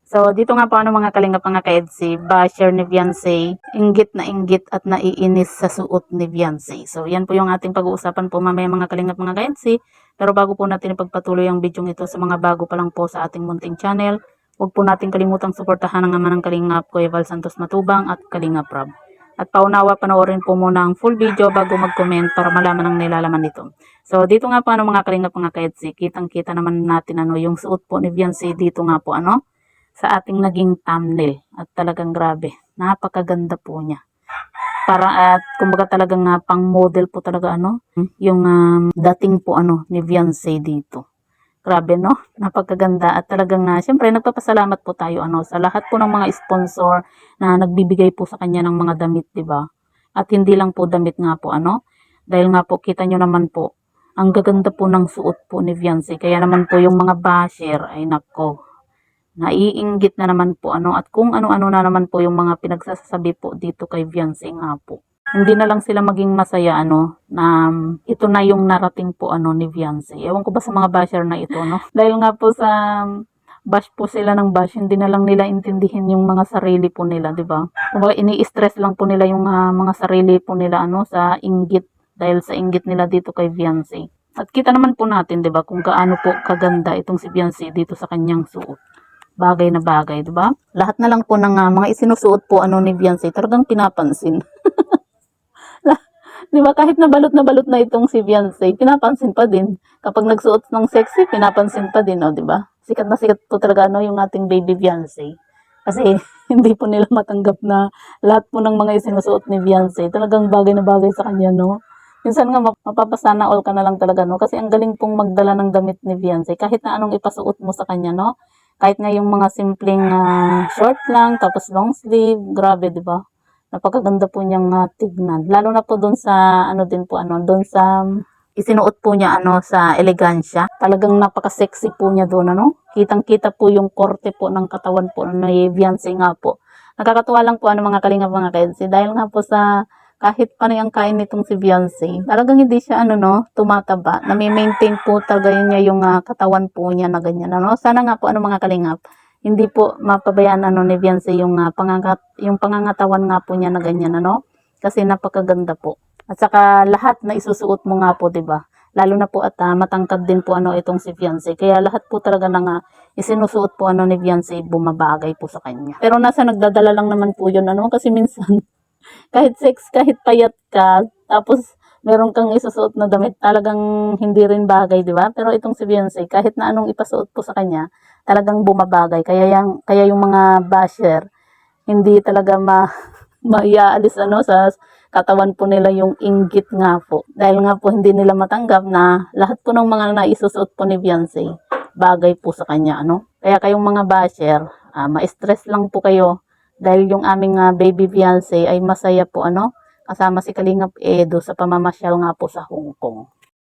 So, dito nga po mga kalingap mga ka-EDSI, basher ni Beyonce, inggit na inggit at naiinis sa suot ni Beyonce. So, yan po yung ating pag-uusapan po mamaya mga kalingap mga ka-EDSI. Pero bago po natin ipagpatuloy ang video ito sa mga bago pa lang po sa ating munting channel, huwag po natin kalimutang suportahan ang ama ng Kalingap, Kuya Val Santos Matubang at Kalingap Rob. At paunawa panoorin po muna ang full video bago mag-comment para malaman ang nilalaman nito. So, dito nga po mga kalingap mga ka-EDSI, kitang-kita naman natin yung suot po ni Beyonce dito nga po sa ating naging thumbnail. At talagang grabe, napakaganda po niya. Para at kumbaga talagang pang model po talaga yung dating po ni Beyonce dito. Grabe napakaganda at talagang syempre nagpapasalamat po tayo sa lahat po ng mga sponsor na nagbibigay po sa kanya ng mga damit, 'di ba? At hindi lang po damit nga po dahil nga po kita nyo naman po ang gaganda po ng suot po ni Beyonce. Kaya naman po yung mga basher ay nako, naiinggit na naman po at kung ano-ano na naman po yung mga pinagsasabi po dito kay Beyonce nga po. Hindi na lang sila maging masaya na ito na yung narating po ni Beyonce. Ewan ko ba sa mga basher na ito dahil nga po sa bash po sila ng bash, hindi na lang nila intindihin yung mga sarili po nila, 'di ba? Kumbaga ini-stress lang po nila yung mga sarili po nila sa inggit, dahil sa inggit nila dito kay Beyonce. At kita naman po natin, 'di ba, kung gaano po kaganda itong si Beyonce dito sa kanyang suot. Bagay na bagay, 'di ba? Lahat na lang po ng mga isinusuot po ni Beyonce, talagang pinapansin. 'Di ba, kahit na balot na itong si Beyonce, pinapansin pa din. Kapag nagsuot ng sexy, pinapansin pa din, 'di ba? Sikat na sikat po talaga yung ating baby Beyonce. Kasi hindi po nila matanggap na lahat po ng mga isinusuot ni Beyonce, talagang bagay na bagay sa kanya, Minsan nga mapapasana all ka na lang talaga, kasi ang galing pong magdala ng damit ni Beyonce kahit na anong ipasuot mo sa kanya, kahit nga yung mga simpleng short lang, tapos long sleeve, grabe, 'di ba? Napakaganda po niyang tignan. Lalo na po doon sa din po doon sa isinuot po niya sa elegansya. Talagang napaka-sexy po niya doon Kitang-kita po yung korte po ng katawan po ni Beyonce nga po. Nakakatuwa lang po mga kalingap mga ka-EDSI dahil nga po sa kahit panay ang kain nitong si Beyonce, talagang hindi siya tumataba. Nami-maintain po talaga niya yung katawan po niya na ganyan Sana nga po mga kalingap, hindi po mapabayaan ni Beyonce yung pangangatawan nga po niya na ganyan kasi napakaganda po. At saka lahat na isusuot mo nga po, 'di ba? Lalo na po at matangkad din po itong si Beyonce. Kaya lahat po talaga ng isinusuot po ni Beyonce bumabagay po sa kanya. Pero nasa nagdadala lang naman po 'yun kasi minsan kahit kahit payat ka, tapos meron kang isusuot na damit, talagang hindi rin bagay, 'di ba? Pero itong si Beyonce, kahit na anong ipasuot po sa kanya, talagang bumabagay. Kaya yung mga basher, hindi talaga maiaalis sa katawan po nila yung inggit nga po. Dahil nga po hindi nila matanggap na lahat po ng mga naisusuot po ni Beyonce, bagay po sa kanya, Kaya kayong mga basher, ma-stress lang po kayo dahil yung aming baby Beyonce ay masaya po kasama si Kalingap Edo sa pamamasyal nga po sa Hong Kong.